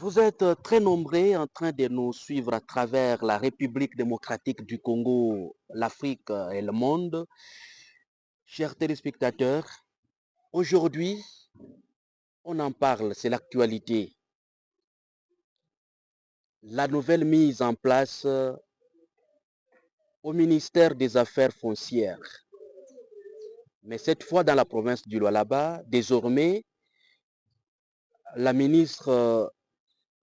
Vous êtes très nombreux en train de nous suivre à travers la République démocratique du Congo, l'Afrique et le monde. Chers téléspectateurs, aujourd'hui, on en parle, c'est l'actualité. La nouvelle mise en place au ministère des Affaires foncières. Mais cette fois dans la province du Lualaba, désormais, la ministre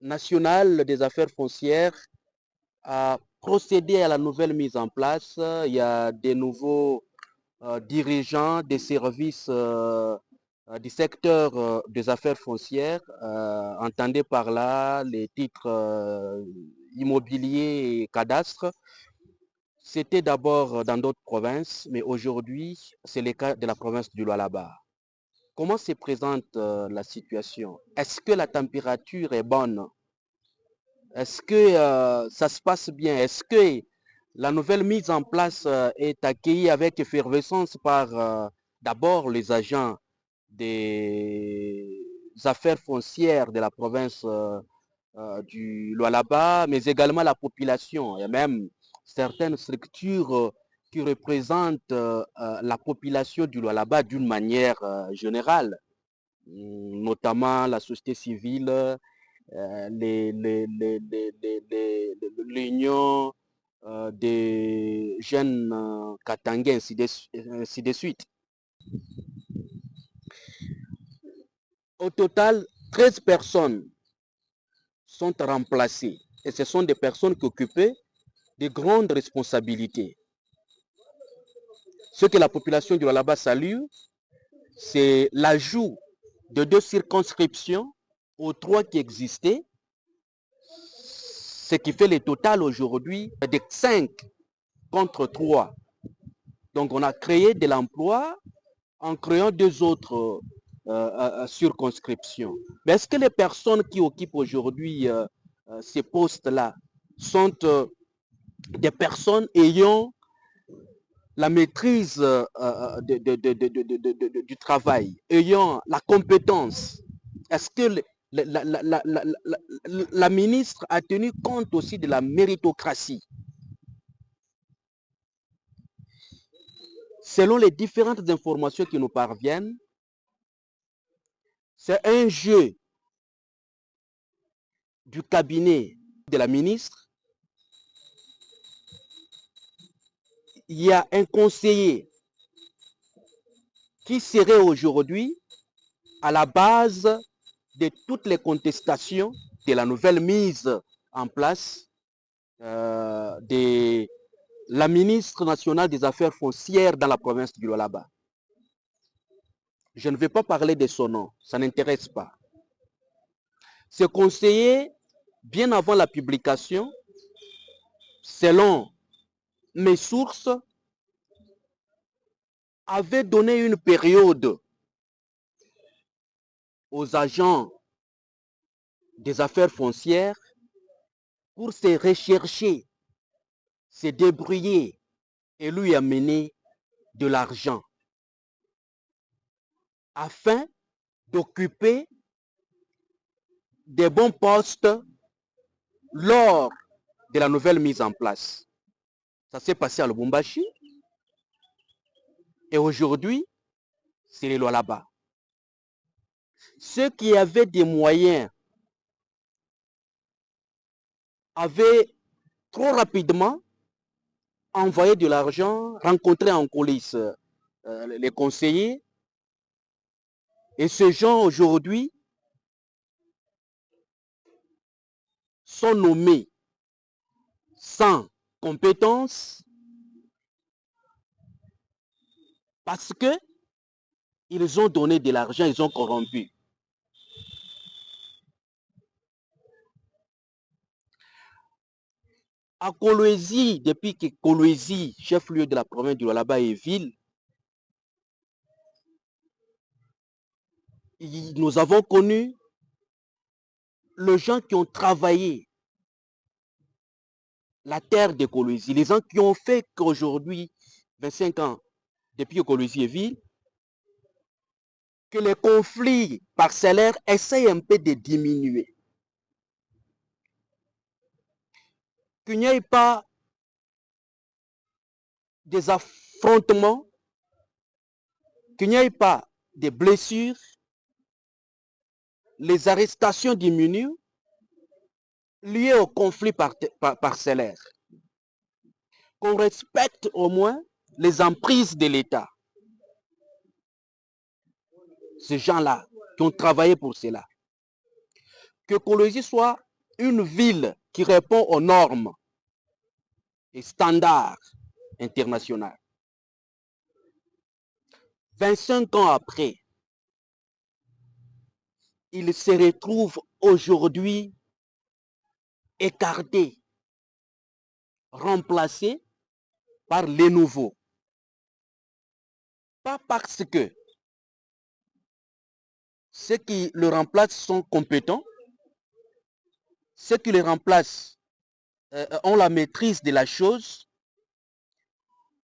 nationale des Affaires foncières a procédé à la nouvelle mise en place. Il y a des nouveaux dirigeants des services du secteur des affaires foncières. Entendez par là les titres immobiliers et cadastres. C'était d'abord dans d'autres provinces, mais aujourd'hui, c'est le cas de la province du Lualaba. Comment se présente la situation? Est-ce que la température est bonne? Est-ce que ça se passe bien? Est-ce que la nouvelle mise en place est accueillie avec effervescence par d'abord les agents des affaires foncières de la province du Lualaba, mais également la population et même certaines structures qui représentent la population du Lualaba d'une manière générale, notamment la société civile, l'union des jeunes Katangais, ainsi de suite. Au total, 13 personnes sont remplacées et ce sont des personnes qui occupaient de grandes responsabilités. Ce que la population du Lualaba salue, c'est l'ajout de 2 circonscriptions aux 3 qui existaient, ce qui fait le total aujourd'hui de 5 contre 3. Donc on a créé de l'emploi en créant 2 autres circonscriptions. Mais est-ce que les personnes qui occupent aujourd'hui ces postes-là sont des personnes ayant la maîtrise du travail, ayant la compétence? Est-ce que la ministre a tenu compte aussi de la méritocratie? Selon les différentes informations qui nous parviennent, c'est un jeu du cabinet de la ministre. Il y a un conseiller qui serait aujourd'hui à la base de toutes les contestations de la nouvelle mise en place de la ministre nationale des Affaires foncières dans la province du Lualaba. Je ne vais pas parler de son nom, ça n'intéresse pas. Ce conseiller, bien avant la publication, selon mes sources, avait donné une période aux agents des affaires foncières pour se rechercher, se débrouiller et lui amener de l'argent afin d'occuper des bons postes lors de la nouvelle mise en place. Ça s'est passé à Lubumbashi et aujourd'hui, c'est les lois là-bas. Ceux qui avaient des moyens avaient trop rapidement envoyé de l'argent, rencontré en coulisses les conseillers. Et ces gens aujourd'hui sont nommés sans compétence parce que ils ont donné de l'argent, ils ont corrompu. À Kolwezi, depuis que Kolwezi, chef-lieu de la province du Lualaba, est ville, nous avons connu les gens qui ont travaillé la terre de Kolwezi, les gens qui ont fait qu'aujourd'hui, 25 ans depuis que Kolwezi est ville, que les conflits parcellaires essayent un peu de diminuer. qu'il n'y ait pas des affrontements, qu'il n'y ait pas des blessures, les arrestations diminuent liées au conflit parcellaire. Qu'on respecte au moins les emprises de l'État. Ces gens-là qui ont travaillé pour cela. Que Kolosi soit une ville qui répond aux normes et standards internationaux. 25 ans après, il se retrouve aujourd'hui écarté, remplacé par les nouveaux. Pas parce que ceux qui le remplacent sont compétents, ceux qui le remplacent ont la maîtrise de la chose,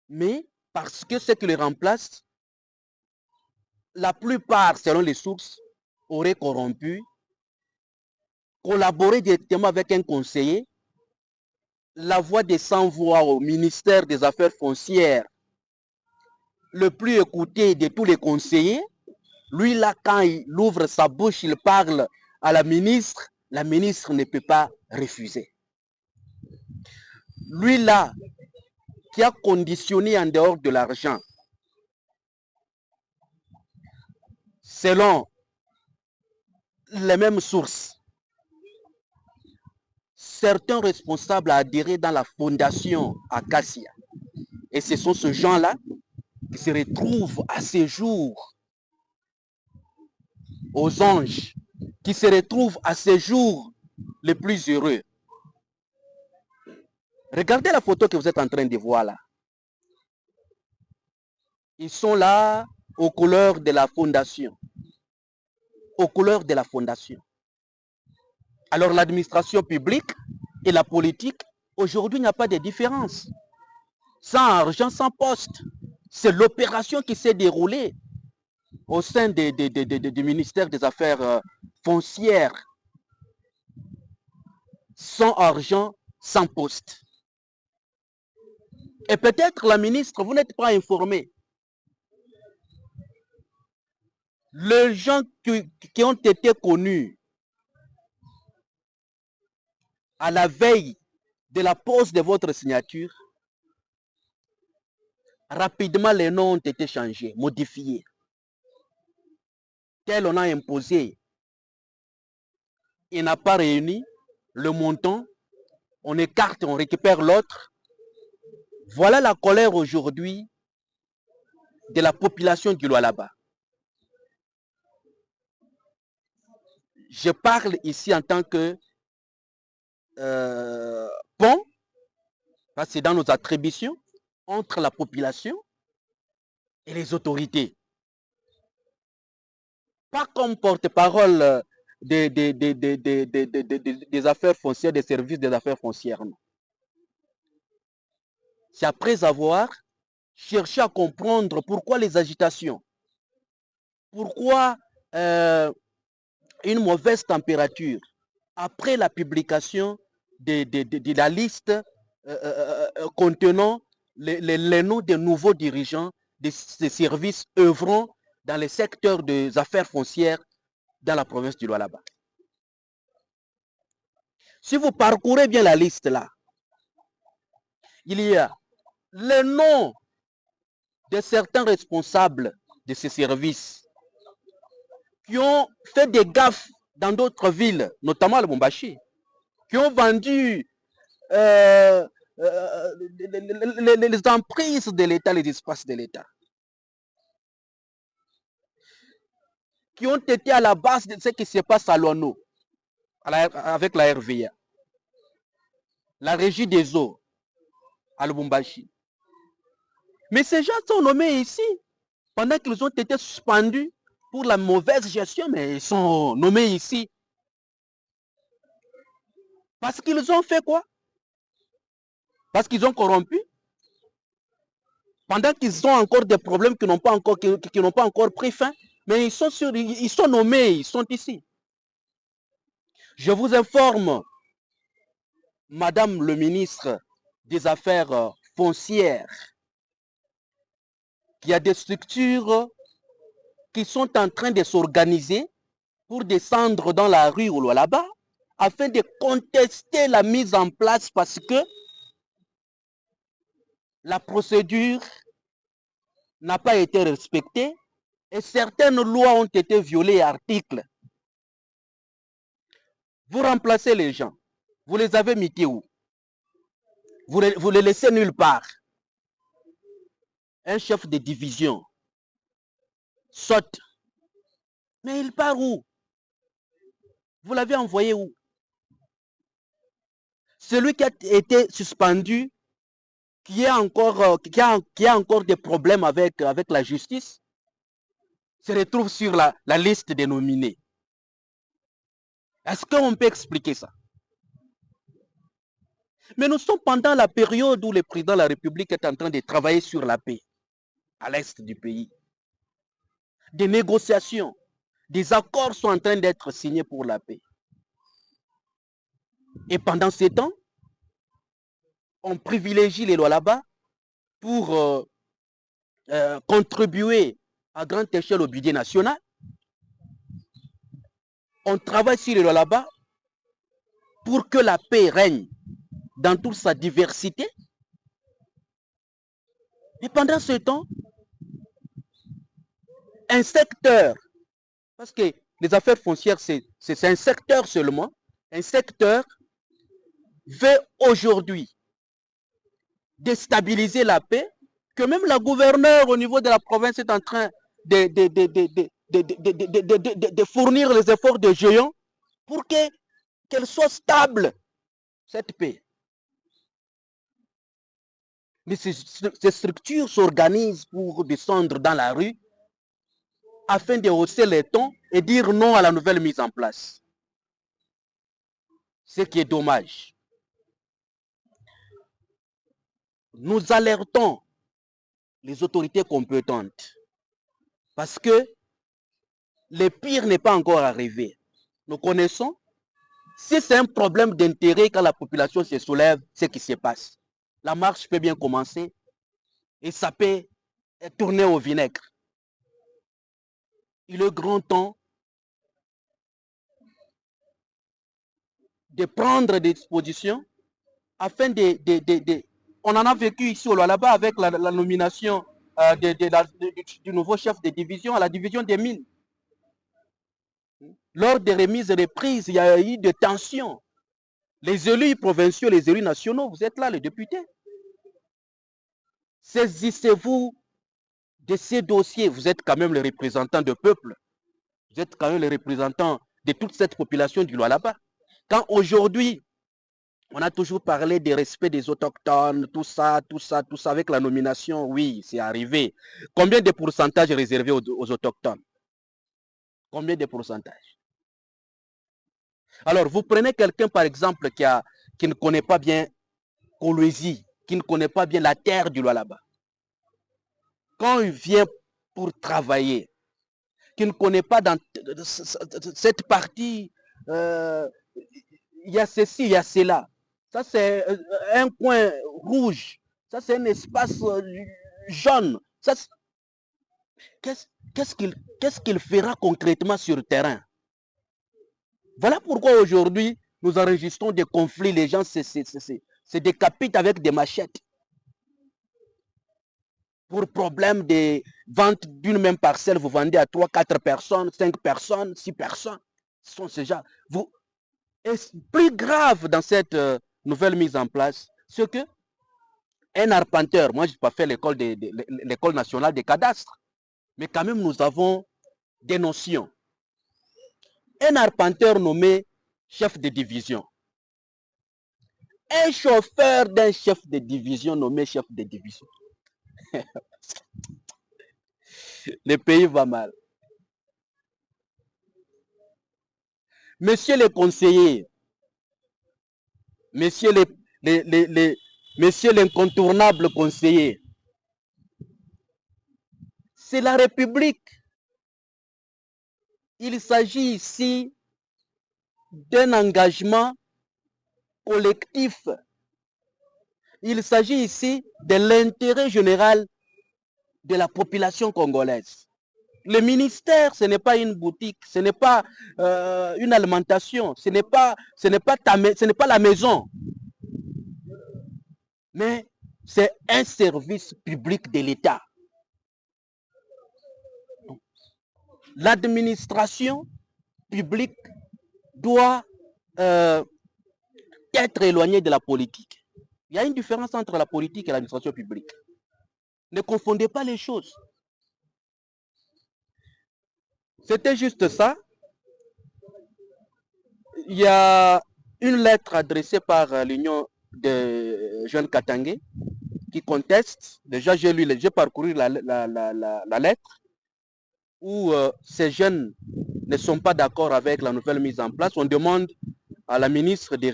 mais parce que ceux qui le remplacent, la plupart, selon les sources, auraient corrompu, collaboré directement avec un conseiller, la voix des sans-voix au ministère des Affaires foncières, le plus écouté de tous les conseillers. Lui, là, quand il ouvre sa bouche, il parle à la ministre ne peut pas refuser. Lui, là, qui a conditionné en dehors de l'argent, selon les mêmes sources, certains responsables adhérés dans la fondation Acacia. Et ce sont ces gens-là qui se retrouvent à ces jours aux anges, qui se retrouvent à ces jours les plus heureux. Regardez la photo que vous êtes en train de voir là. Ils sont là aux couleurs de la fondation. Aux couleurs de la fondation. Alors l'administration publique et la politique, aujourd'hui, il n'y a pas de différence. Sans argent, sans poste. C'est l'opération qui s'est déroulée au sein du ministère des Affaires foncières. Sans argent, sans poste. Et peut-être la ministre, vous n'êtes pas informé. Les gens qui ont été connus à la veille de la pose de votre signature, rapidement les noms ont été changés, modifiés. Tel on a imposé, il n'a pas réuni le montant, on écarte, on récupère l'autre. Voilà la colère aujourd'hui de la population du Lualaba. Je parle ici en tant que pont, parce que c'est dans nos attributions, entre la population et les autorités. Pas comme porte-parole des affaires foncières, des services des affaires foncières. C'est après avoir cherché à comprendre pourquoi les agitations, pourquoi une mauvaise température, après la publication de la liste contenant les noms des nouveaux dirigeants des services œuvrant dans les secteurs des affaires foncières dans la province du Lualaba. Si vous parcourez bien la liste là, il y a les noms de certains responsables de ces services qui ont fait des gaffes dans d'autres villes, notamment à Lubumbashi, qui ont vendu les emprises de l'État, les espaces de l'État, qui ont été à la base de ce qui se passe à l'ONU, avec la RVA, la régie des eaux à Lubumbashi. Mais ces gens sont nommés ici pendant qu'ils ont été suspendus pour la mauvaise gestion, mais ils sont nommés ici. Parce qu'ils ont fait quoi? Parce qu'ils ont corrompu. Pendant qu'ils ont encore des problèmes qui n'ont pas encore pris fin, mais ils sont nommés, ils sont ici. Je vous informe Madame le ministre des Affaires foncières, qu'il y a des structures qui sont en train de s'organiser pour descendre dans la rue ou là-bas afin de contester la mise en place parce que la procédure n'a pas été respectée et certaines lois ont été violées, articles. Vous remplacez les gens. Vous les avez mis où? Vous les laissez nulle part. Un chef de division saute. Mais il part où? Vous l'avez envoyé où? Celui qui a été suspendu, qui a encore des problèmes avec la justice, se retrouve sur la liste des nominés. Est-ce qu'on peut expliquer ça? Mais nous sommes pendant la période où le président de la République est en train de travailler sur la paix à l'est du pays. Des négociations, des accords sont en train d'être signés pour la paix. Et pendant ces temps, on privilégie les lois là-bas pour contribuer à grande échelle au budget national. On travaille sur les lois là-bas pour que la paix règne dans toute sa diversité. Et pendant ce temps, un secteur, parce que les affaires foncières, c'est un secteur seulement, un secteur veut aujourd'hui déstabiliser la paix, que même la gouverneure au niveau de la province est en train de fournir les efforts de géants pour qu'elle soit stable, cette paix. Mais ces structures s'organisent pour descendre dans la rue afin de hausser les tons et dire non à la nouvelle mise en place. Ce qui est dommage. Nous alertons les autorités compétentes parce que le pire n'est pas encore arrivé. Nous connaissons, si c'est un problème d'intérêt quand la population se soulève, ce qui se passe. La marche peut bien commencer et ça peut tourner au vinaigre. Il est grand temps de prendre des dispositions afin on en a vécu ici au là-bas avec la nomination du nouveau chef de division à la division des mines. Lors des remises et des prises, il y a eu des tensions. Les élus provinciaux, les élus nationaux, vous êtes là, les députés. Saisissez-vous de ces dossiers. Vous êtes quand même les représentants du peuple. Vous êtes quand même les représentants de toute cette population du là-bas. Quand aujourd'hui, on a toujours parlé du respect des autochtones, tout ça, avec la nomination, oui, c'est arrivé. Combien de pourcentages réservés aux autochtones? Combien de pourcentages? Alors, vous prenez quelqu'un, par exemple, qui ne connaît pas bien Kolwezi, qui ne connaît pas bien la terre du là-bas. Quand il vient pour travailler, qui ne connaît pas dans cette partie, il y a ceci, il y a cela. Ça, c'est un coin rouge. Ça, c'est un espace jaune. Qu'est-ce qu'il fera concrètement sur le terrain? Voilà pourquoi aujourd'hui, nous enregistrons des conflits. Les gens se décapitent avec des machettes. Pour problème de vente d'une même parcelle, vous vendez à 3, 4 personnes, 5 personnes, 6 personnes. Ce sont ces gens. Et plus grave dans cette nouvelle mise en place, c'est que un arpenteur, moi je n'ai pas fait l'école nationale des cadastres, mais quand même nous avons des notions. Un arpenteur nommé chef de division. Un chauffeur d'un chef de division nommé chef de division. Le pays va mal. Messieurs les conseillers, messieurs l'incontournable conseiller, c'est la République. Il s'agit ici d'un engagement collectif. Il s'agit ici de l'intérêt général de la population congolaise. Le ministère, ce n'est pas une boutique, ce n'est pas une alimentation, ce n'est pas la maison, mais c'est un service public de l'État. L'administration publique doit être éloignée de la politique. Il y a une différence entre la politique et l'administration publique. Ne confondez pas les choses. C'était juste ça. Il y a une lettre adressée par l'Union des jeunes Katangais qui conteste. Déjà, j'ai parcouru la lettre où ces jeunes ne sont pas d'accord avec la nouvelle mise en place. On demande à la ministre de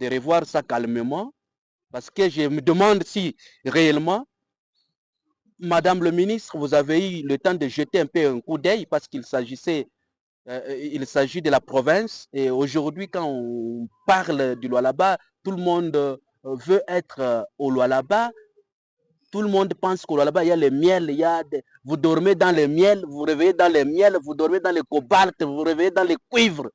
revoir ça calmement, parce que je me demande si réellement, Madame le ministre, vous avez eu le temps de jeter un peu un coup d'œil, parce qu'il s'agit de la province, et aujourd'hui, quand on parle du Lualaba, tout le monde veut être au Lualaba. Tout le monde pense qu'au Lualaba, il y a le miel, vous dormez dans le miel, vous réveillez dans le miel, vous dormez dans le cobalt, vous réveillez dans le cuivre.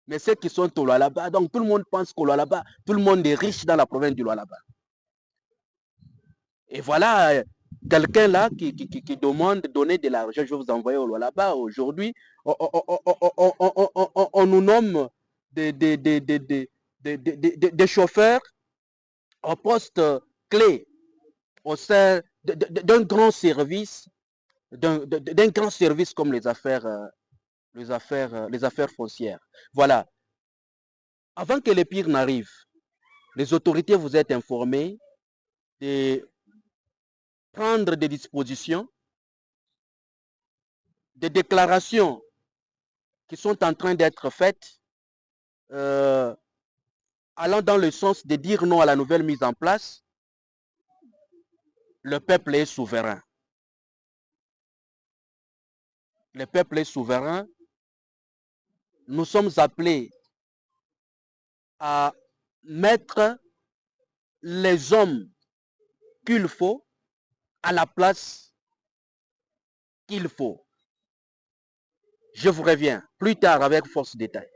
Mais ceux qui sont au Lualaba, donc tout le monde pense qu'au Lualaba, tout le monde est riche dans la province du Lualaba. Et voilà, quelqu'un là qui demande de donner de l'argent, je vais vous envoyer au Lualaba. Aujourd'hui, on nous nomme des chauffeurs au poste clé au sein d'un grand service, comme les affaires foncières. Voilà. Avant que le pire n'arrive, les autorités vous êtes informées de prendre des dispositions, des déclarations qui sont en train d'être faites, allant dans le sens de dire non à la nouvelle mise en place. Le peuple est souverain. Le peuple est souverain. Nous sommes appelés à mettre les hommes qu'il faut à la place qu'il faut. Je vous reviens plus tard avec force détail.